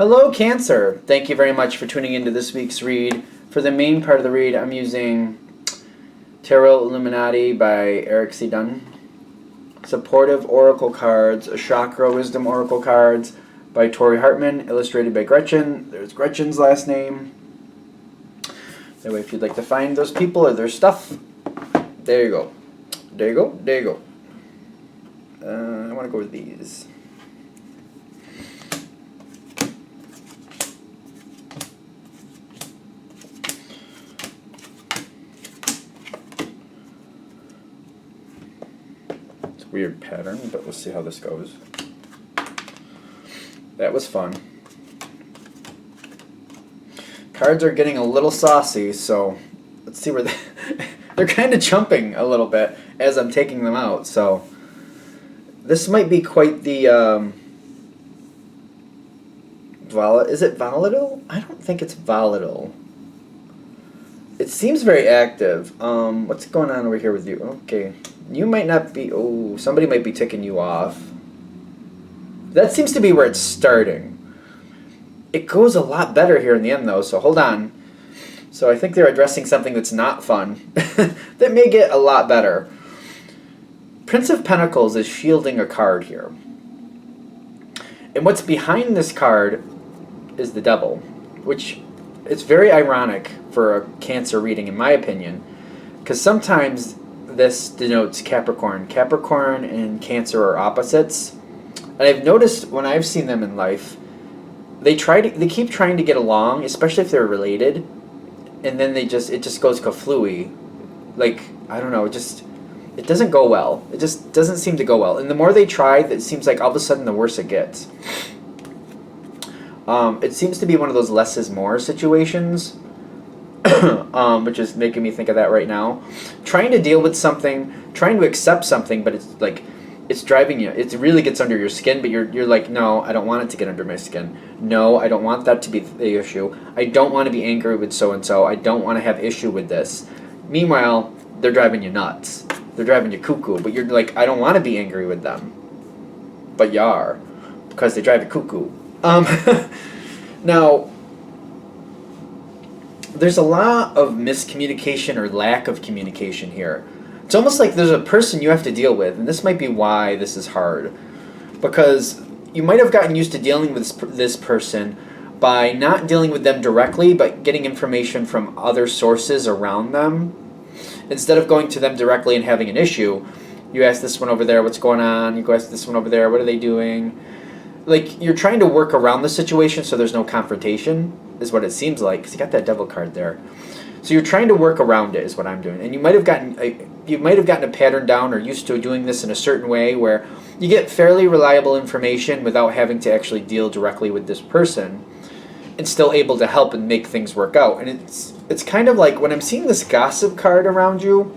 Hello, Cancer. Thank you very much for tuning into this week's read. For the main part of the read, I'm using Tarot Illuminati by Eric C. Dunn. Supportive Oracle cards, Chakra Wisdom Oracle cards by Tori Hartman, illustrated by Gretchen. There's Gretchen's last name. That way, if you'd like to find those people or their stuff, there you go. There you go. There you go. I want to go with these. It's a weird pattern, but we'll see how this goes. That was fun. Cards are getting a little saucy, so let's see where they're kind of jumping a little bit as I'm taking them out. So this might be quite the is it volatile? I don't think it's volatile. It seems very active. What's going on over here with you? Okay, you might not be. Oh, somebody might be ticking you off. That seems to be where it's starting. It goes a lot better here in the end, though, so hold on. So I think they're addressing something that's not fun. That may get a lot better. Prince of Pentacles is shielding a card here. And what's behind this card is the Devil, which is very ironic for a Cancer reading, in my opinion, because sometimes this denotes Capricorn. Capricorn and Cancer are opposites. And I've noticed when I've seen them in life, they keep trying to get along, especially if they're related, and then it just goes kaflooey. Like, I don't know, it doesn't go well. It just doesn't seem to go well. And the more they try, it seems like all of a sudden the worse it gets. It seems to be one of those less is more situations, which is making me think of that right now. Trying to deal with something, trying to accept something, but it's like, it's driving you. It really gets under your skin, but you're like, no, I don't want it to get under my skin. No, I don't want that to be the issue. I don't want to be angry with so-and-so. I don't want to have issue with this. Meanwhile, they're driving you nuts. They're driving you cuckoo, but you're like, I don't want to be angry with them. But you are, because they drive you cuckoo. Now, there's a lot of miscommunication or lack of communication here. It's almost like there's a person you have to deal with, and this might be why this is hard. Because you might have gotten used to dealing with this person by not dealing with them directly, but getting information from other sources around them. Instead of going to them directly and having an issue, you ask this one over there, what's going on? You go ask this one over there, what are they doing? Like, you're trying to work around the situation so there's no confrontation, is what it seems like, because you got that Devil card there. So you're trying to work around it, is what I'm doing. And you might have gotten a pattern down or used to doing this in a certain way where you get fairly reliable information without having to actually deal directly with this person and still able to help and make things work out. And it's kind of like when I'm seeing this gossip card around you,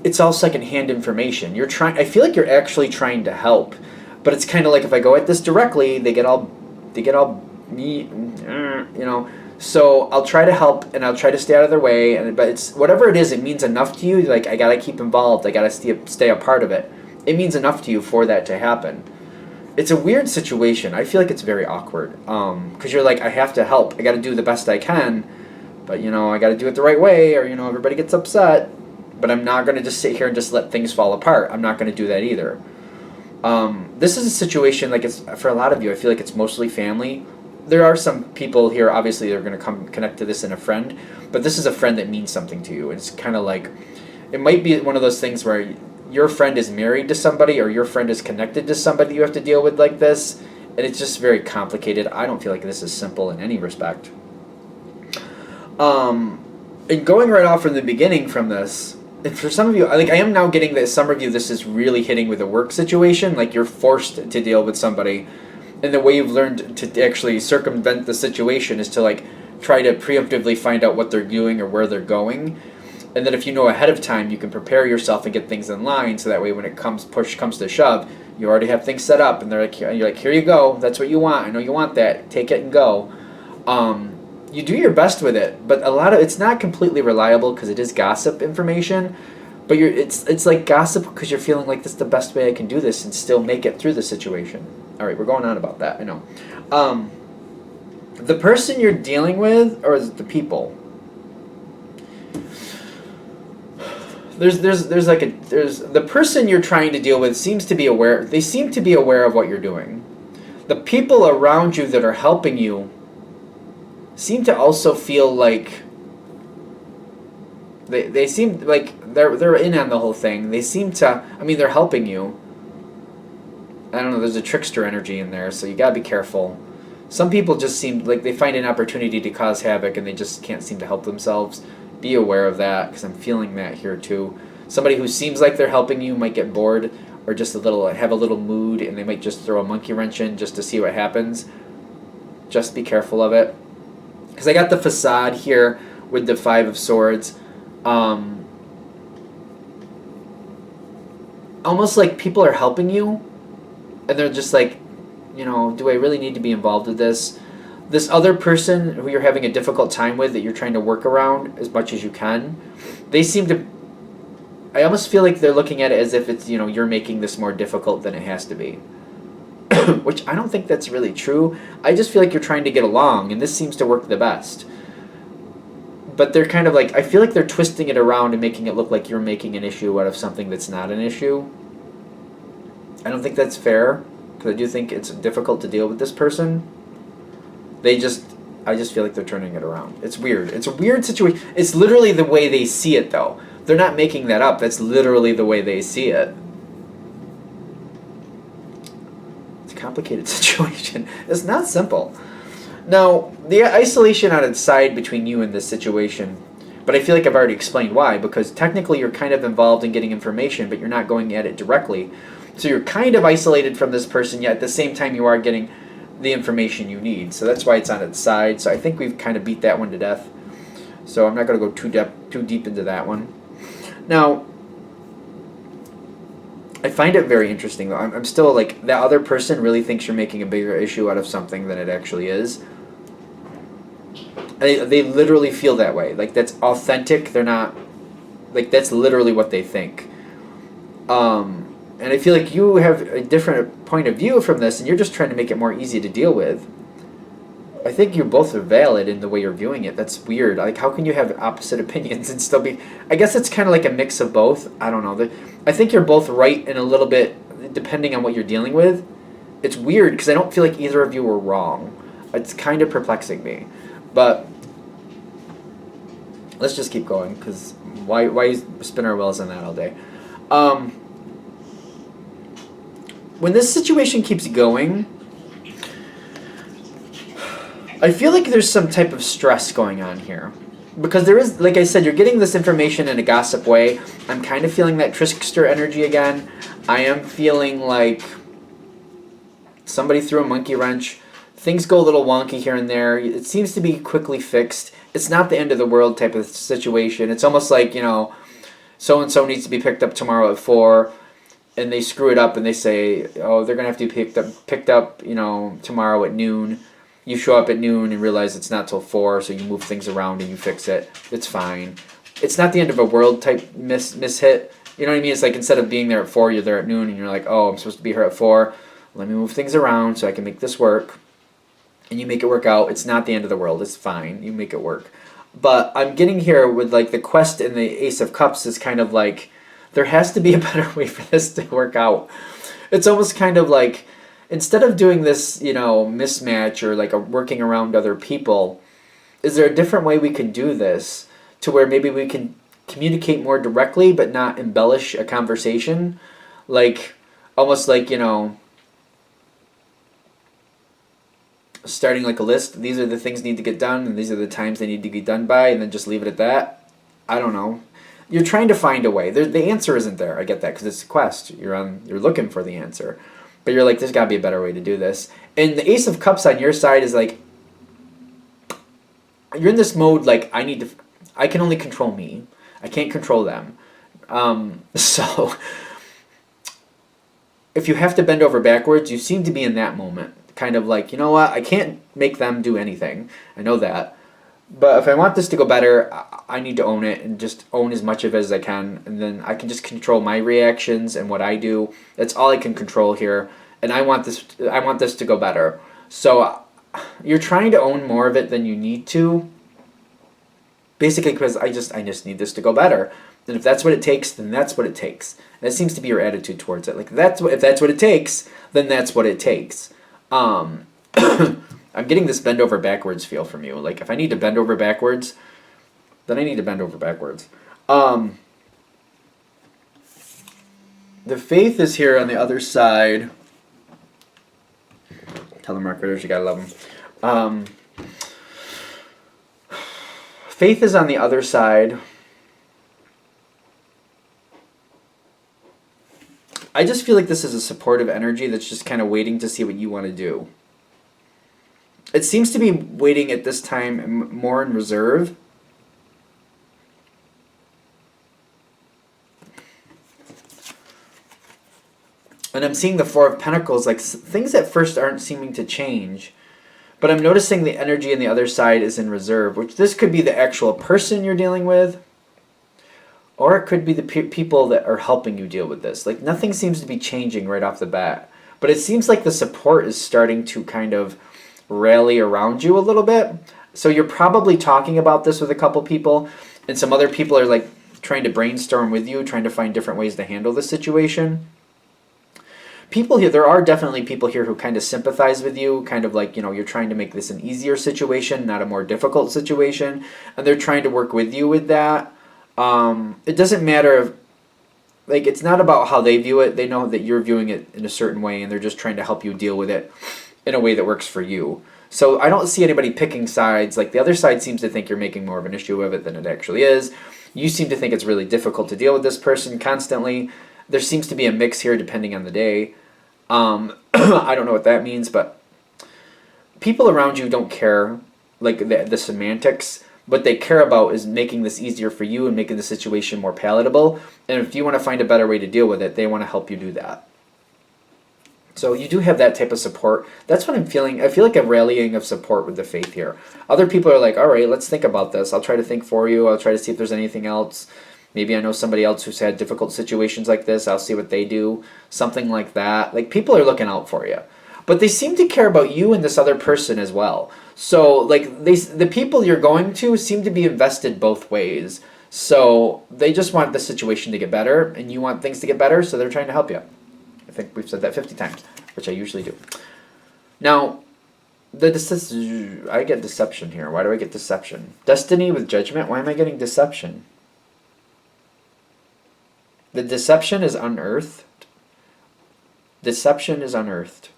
it's all secondhand information. I feel like you're actually trying to help, but it's kind of like if I go at this directly, they get all me, you know. So I'll try to help and I'll try to stay out of their way, but it's whatever it is, it means enough to you. Like, I gotta keep involved. I gotta stay a part of it. It means enough to you for that to happen. It's a weird situation. I feel like it's very awkward because you're like, I have to help. I gotta do the best I can, but I gotta do it the right way, or everybody gets upset. But I'm not gonna just sit here and just let things fall apart. I'm not gonna do that either. This is a situation like it's for a lot of you. I feel like it's mostly family. There are some people here, obviously, that are going to connect to this in a friend, but this is a friend that means something to you. It's kind of like, it might be one of those things where your friend is married to somebody or your friend is connected to somebody you have to deal with like this, and it's just very complicated. I don't feel like this is simple in any respect. And going right off from the beginning from this, and for some of you, like I am now getting that some of you, this is really hitting with a work situation, like you're forced to deal with somebody. And the way you've learned to actually circumvent the situation is to like try to preemptively find out what they're doing or where they're going. And then if you know ahead of time, you can prepare yourself and get things in line so that way when push comes to shove, you already have things set up and you're like, here you go, that's what you want. I know you want that. Take it and go. You do your best with it, but it's not completely reliable because it is gossip information. But it's like gossip because you're feeling like this is the best way I can do this and still make it through the situation. All right, we're going on about that. I know. The person you're dealing with, or is it the people? There's the person you're trying to deal with seems to be aware. They seem to be aware of what you're doing. The people around you that are helping you seem to also feel like they seem like they're in on the whole thing. They seem to. I mean, they're helping you. I don't know. There's a trickster energy in there, so you gotta be careful. Some people just seem like they find an opportunity to cause havoc, and they just can't seem to help themselves. Be aware of that, because I'm feeling that here too. Somebody who seems like they're helping you might get bored, or just have a little mood, and they might just throw a monkey wrench in just to see what happens. Just be careful of it. Because I got the facade here with the Five of Swords. Almost like people are helping you, and they're just like, do I really need to be involved with this? This other person who you're having a difficult time with, that you're trying to work around as much as you can, they seem to... I almost feel like they're looking at it as if it's, you're making this more difficult than it has to be. Which I don't think that's really true. I just feel like you're trying to get along, and this seems to work the best. But they're kind of like... I feel like they're twisting it around and making it look like you're making an issue out of something that's not an issue. I don't think that's fair, because I do think it's difficult to deal with this person. I just feel like they're turning it around. It's weird. It's a weird situation. It's literally the way they see it, though. They're not making that up. That's literally the way they see it. It's a complicated situation. It's not simple. Now, the isolation on its side between you and this situation, but I feel like I've already explained why, because technically you're kind of involved in getting information, but you're not going at it directly. So you're kind of isolated from this person, yet at the same time you are getting the information you need. So that's why it's on its side. So I think we've kind of beat that one to death. So I'm not going to go too deep into that one. Now, I find it very interesting, though. I'm still like, that other person really thinks you're making a bigger issue out of something than it actually is. They literally feel that way. Like, that's authentic. They're not... Like, that's literally what they think. And I feel like you have a different point of view from this, and you're just trying to make it more easy to deal with. I think you both are valid in the way you're viewing it. That's weird. Like, how can you have opposite opinions and still be... I guess it's kind of like a mix of both. I don't know. I think you're both right in a little bit, depending on what you're dealing with. It's weird, because I don't feel like either of you are wrong. It's kind of perplexing me. But let's just keep going, because why spin our wheels on that all day? When this situation keeps going, I feel like there's some type of stress going on here. Because there is, like I said, you're getting this information in a gossip way. I'm kind of feeling that trickster energy again. I am feeling like somebody threw a monkey wrench. Things go a little wonky here and there. It seems to be quickly fixed. It's not the end of the world type of situation. It's almost like, so-and-so needs to be picked up tomorrow at 4. And they screw it up and they say, oh, they're going to have to be picked up, tomorrow at noon. You show up at noon and realize it's not till 4, so you move things around and you fix it. It's fine. It's not the end of a world type mishit. You know what I mean? It's like instead of being there at 4, you're there at noon and you're like, oh, I'm supposed to be here at 4. Let me move things around so I can make this work. And you make it work out. It's not the end of the world. It's fine. You make it work. But I'm getting here with like the quest and the Ace of Cups is kind of like, there has to be a better way for this to work out. It's almost kind of like, instead of doing this, mismatch or like working around other people, is there a different way we can do this to where maybe we can communicate more directly but not embellish a conversation? Like, almost like, starting like a list. These are the things need to get done and these are the times they need to be done by, and then just leave it at that. I don't know. You're trying to find a way. The answer isn't there. I get that because it's a quest. You're looking for the answer. But you're like, there's got to be a better way to do this. And the Ace of Cups on your side is like, you're in this mode like, I can only control me. I can't control them. So if you have to bend over backwards, you seem to be in that moment. Kind of like, you know what? I can't make them do anything. I know that. But if I want this to go better, I need to own it and just own as much of it as I can. And then I can just control my reactions and what I do. That's all I can control here. and I want this to go better. So you're trying to own more of it than you need to, basically because I just need this to go better. And if that's what it takes, then that's what it takes. That seems to be your attitude towards it. Like if that's what it takes, then that's what it takes. I'm getting this bend over backwards feel from you. Like if I need to bend over backwards, then I need to bend over backwards. The faith is here on the other side. Telemarketers, you gotta love them. Faith is on the other side. I just feel like this is a supportive energy that's just kind of waiting to see what you want to do. It seems to be waiting at this time more in reserve. And I'm seeing the Four of Pentacles, like things at first aren't seeming to change. But I'm noticing the energy on the other side is in reserve, which this could be the actual person you're dealing with. Or it could be the people that are helping you deal with this. Like nothing seems to be changing right off the bat. But it seems like the support is starting to kind of rally around you a little bit. So you're probably talking about this with a couple people. And some other people are like trying to brainstorm with you, trying to find different ways to handle the situation. People here, there are definitely people here who kind of sympathize with you, kind of like, you're trying to make this an easier situation, not a more difficult situation. And they're trying to work with you with that. It doesn't matter if, like, it's not about how they view it. They know that you're viewing it in a certain way, and they're just trying to help you deal with it in a way that works for you. So I don't see anybody picking sides. Like, the other side seems to think you're making more of an issue of it than it actually is. You seem to think it's really difficult to deal with this person constantly. There seems to be a mix here depending on the day. I don't know what that means, but people around you don't care, like, the semantics. What they care about is making this easier for you and making the situation more palatable. And if you want to find a better way to deal with it, they want to help you do that. So you do have that type of support. That's what I'm feeling. I feel like a rallying of support with the faith here. Other people are like, all right, let's think about this. I'll try to think for you. I'll try to see if there's anything else. Maybe I know somebody else who's had difficult situations like this. I'll see what they do. Something like that. Like, people are looking out for you. But they seem to care about you and this other person as well. So, like, the people you're going to seem to be invested both ways. So they just want the situation to get better, and you want things to get better, so they're trying to help you. I think we've said that 50 times, which I usually do. Now, I get deception here. Why do I get deception? Destiny with judgment? Why am I getting deception? The deception is unearthed. Deception is unearthed.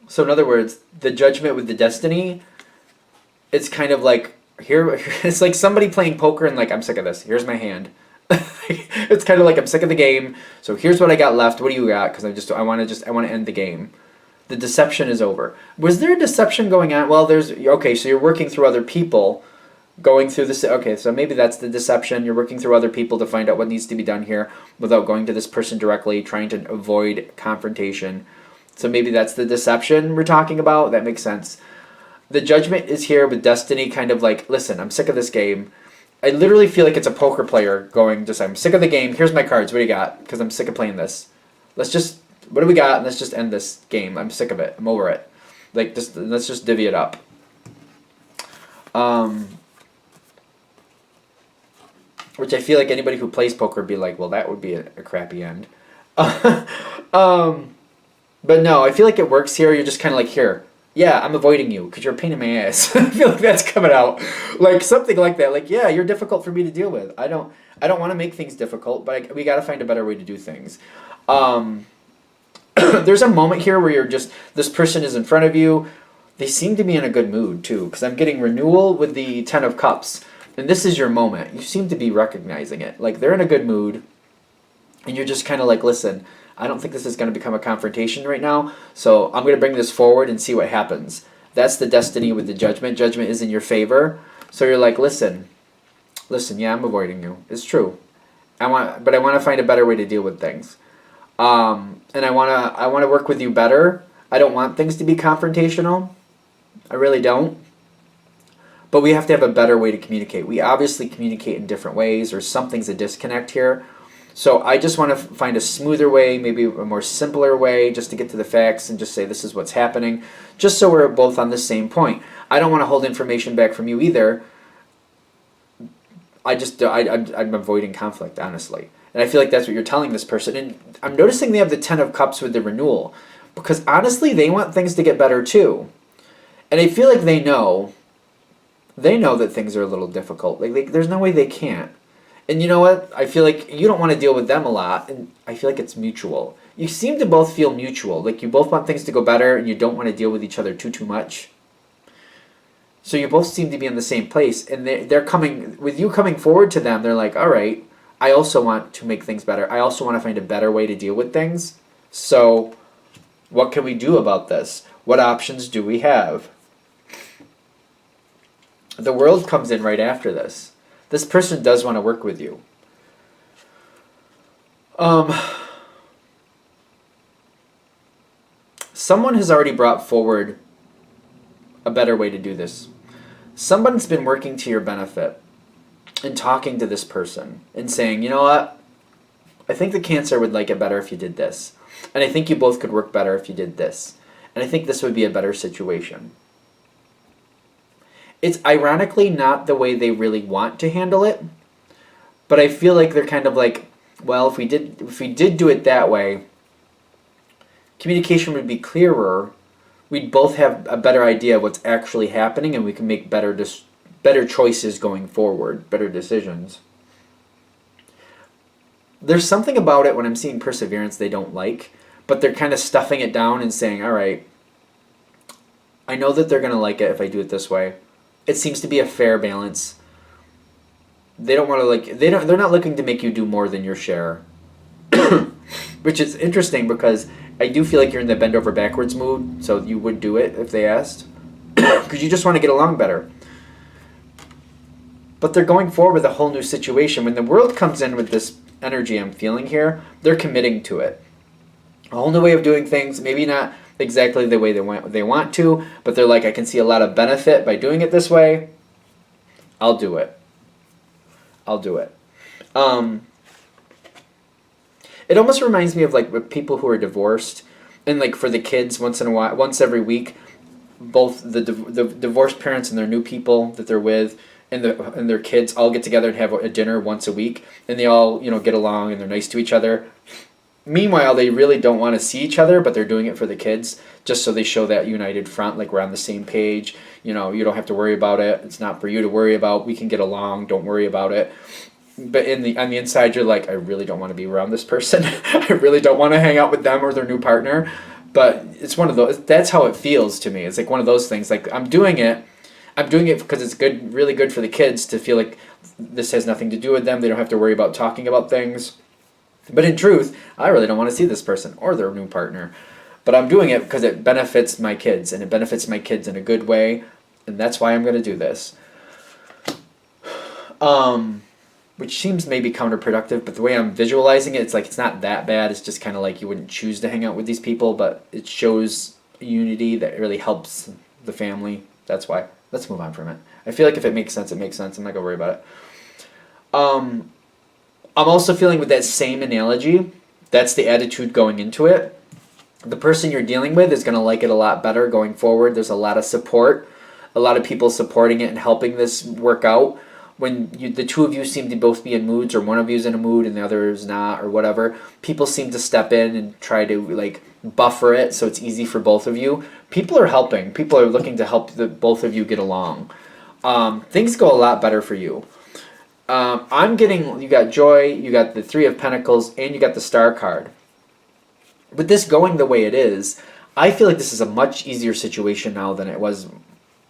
So in other words, the judgment with the destiny, it's kind of like, here, it's like somebody playing poker and like, I'm sick of this. Here's my hand. It's kind of like, I'm sick of the game. So here's what I got left. What do you got? Because I want to end the game. The deception is over. Was there a deception going on? Well, okay, so you're working through other people, going through this. Okay, so maybe that's the deception. You're working through other people to find out what needs to be done here without going to this person directly, trying to avoid confrontation. So maybe that's the deception we're talking about. That makes sense. The judgment is here with destiny, kind of like, listen, I'm sick of this game. I literally feel like it's a poker player going, I'm sick of the game. Here's my cards. What do you got? Because I'm sick of playing this. What do we got? And let's just end this game. I'm sick of it. I'm over it. Like, let's just divvy it up. Which I feel like anybody who plays poker would be like, well, that would be a crappy end. But no, I feel like it works here. You're just kind of like, here, yeah, I'm avoiding you because you're a pain in my ass. I feel like that's coming out. Like, something like that. Like, yeah, you're difficult for me to deal with. I don't want to make things difficult, but we got to find a better way to do things. There's a moment here where this person is in front of you. They seem to be in a good mood, too, because I'm getting renewal with the Ten of Cups. And this is your moment. You seem to be recognizing it. Like, they're in a good mood, and you're just kind of like, listen, I don't think this is going to become a confrontation right now, so I'm going to bring this forward and see what happens. That's the destiny with the judgment. Judgment is in your favor. So you're like, listen, yeah, I'm avoiding you. It's true. But I want to find a better way to deal with things. And I want to work with you better. I don't want things to be confrontational. I really don't. but we have to have a better way to communicate. We obviously communicate in different ways, or something's a disconnect here. So I just want to find a smoother way, maybe a more simpler way, just to get to the facts and just say this is what's happening, just so we're both on the same point. I don't want to hold information back from you either. I'm avoiding conflict, honestly. And I feel like that's what you're telling this person. And I'm noticing they have the Ten of Cups with the renewal, because honestly, they want things to get better too. And I feel like they know that things are a little difficult. Like there's no way they can't. And you know what? I feel like you don't want to deal with them a lot, and I feel like it's mutual. You seem to both feel mutual. Like you both want things to go better, and you don't want to deal with each other too much. So you both seem to be in the same place, and they're coming, with you coming forward to them, they're like, all right, I also want to make things better. I also want to find a better way to deal with things. So what can we do about this? What options do we have? The World comes in right after this. This person does want to work with you. Someone has already brought forward a better way to do this. Someone's been working to your benefit and talking to this person and saying, you know what? I think the Cancer would like it better if you did this. And I think you both could work better if you did this. And I think this would be a better situation. It's ironically not the way they really want to handle it, but I feel like they're kind of like, well, if we did do it that way, communication would be clearer. We'd both have a better idea of what's actually happening, and we can make better choices going forward, better decisions. There's something about it when I'm seeing perseverance they don't like, but they're kind of stuffing it down and saying, all right, I know that they're going to like it if I do it this way. It seems to be a fair balance. They don't want to they're not looking to make you do more than your share. Which is interesting because I do feel like you're in the bend over backwards mood, so you would do it if they asked. Because you just want to get along better. But they're going forward with a whole new situation. When the World comes in with this energy I'm feeling here, they're committing to it. A whole new way of doing things, maybe not exactly the way they want to, but they're like, I can see a lot of benefit by doing it this way. I'll do it. It almost reminds me of like with people who are divorced, and like for the kids, once every week, both the divorced parents and their new people that they're with, and their kids all get together and have a dinner once a week, and they all get along and they're nice to each other. Meanwhile, they really don't want to see each other, but they're doing it for the kids, just so they show that united front, like we're on the same page. You don't have to worry about it. It's not for you to worry about. We can get along. Don't worry about it. But on the inside, you're like, I really don't want to be around this person. I really don't want to hang out with them or their new partner. But it's one of those. That's how it feels to me. It's like one of those things. Like I'm doing it because it's good, really good for the kids to feel like this has nothing to do with them. They don't have to worry about talking about things. But in truth, I really don't want to see this person or their new partner. But I'm doing it because it benefits my kids, and it benefits my kids in a good way, and that's why I'm going to do this. Which seems maybe counterproductive, but the way I'm visualizing it, it's like it's not that bad. It's just kind of like you wouldn't choose to hang out with these people, but it shows unity that really helps the family. That's why. Let's move on from it. I feel like if it makes sense, it makes sense. I'm not going to worry about it. I'm also feeling with that same analogy, that's the attitude going into it. The person you're dealing with is going to like it a lot better going forward. There's a lot of support, a lot of people supporting it and helping this work out. When the two of you seem to both be in moods, or one of you is in a mood and the other is not, or whatever, people seem to step in and try to like buffer it so it's easy for both of you. People are helping. People are looking to help both of you get along. Things go a lot better for you. I'm getting, you got Joy, you got the Three of Pentacles, and you got the Star card. With this going the way it is, I feel like this is a much easier situation now than it was,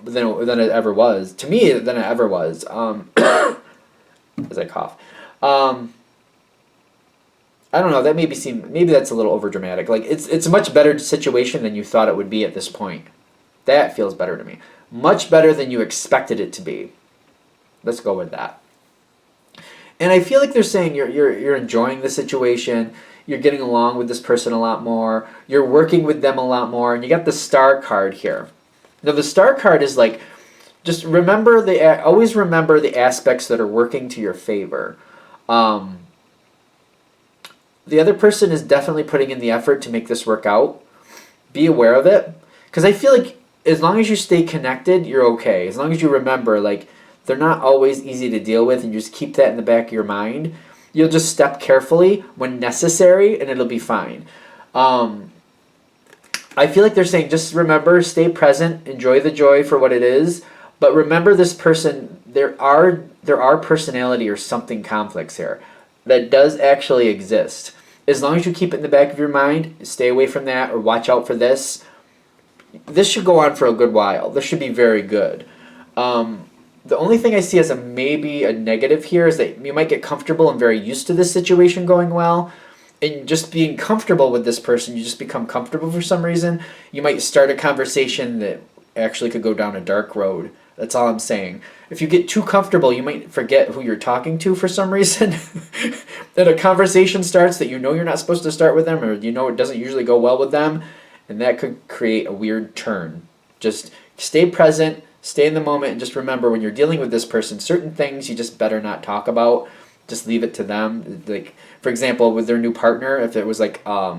than it ever was. To me, than it ever was. As I cough. I don't know, that maybe that's a little overdramatic. Like, it's a much better situation than you thought it would be at this point. That feels better to me. Much better than you expected it to be. Let's go with that. And I feel like they're saying you're enjoying the situation, you're getting along with this person a lot more, you're working with them a lot more, and you got the Star card here. Now the Star card is like, Just always remember the aspects that are working to your favor. Um, the other person is definitely putting in the effort to make this work out. Be aware of it, because I feel like as long as you stay connected, you're okay. As long as you remember, like, they're not always easy to deal with, and you just keep that in the back of your mind. You'll just step carefully when necessary, and it'll be fine. Um, I feel like they're saying just remember, stay present, enjoy the joy for what it is, but remember this person. There are personality or something conflicts here that does actually exist. As long as you keep it in the back of your mind, stay away from that or watch out for this. This should go on for a good while. This should be very good. The only thing I see as maybe a negative here is that you might get comfortable and very used to this situation going well. And just being comfortable with this person, you just become comfortable for some reason. You might start a conversation that actually could go down a dark road. That's all I'm saying. If you get too comfortable, you might forget who you're talking to for some reason. That a conversation starts that you know you're not supposed to start with them, or you know it doesn't usually go well with them, and that could create a weird turn. Just stay present, stay in the moment, and just remember when you're dealing with this person, certain things you just better not talk about. Just leave it to them. Like, for example, with their new partner, if it was like a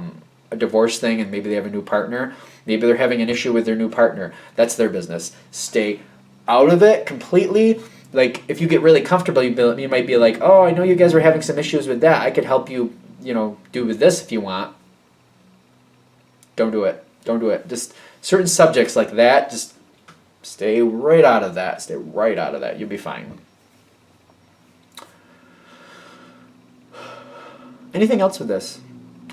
divorce thing and maybe they have a new partner, maybe they're having an issue with their new partner. That's their business. Stay out of it completely. Like, if you get really comfortable, you might be like, oh, I know you guys were having some issues with that. I could help you, do with this if you want. Don't do it. Don't do it. Just certain subjects like that, just stay right out of that. Stay right out of that. You'll be fine. Anything else with this?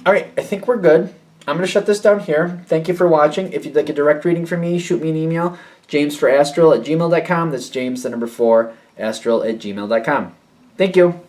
All right, I think we're good. I'm going to shut this down here. Thank you for watching. If you'd like a direct reading from me, shoot me an email, jamesforastral@gmail.com. That's James, the number 4, astral@gmail.com. Thank you.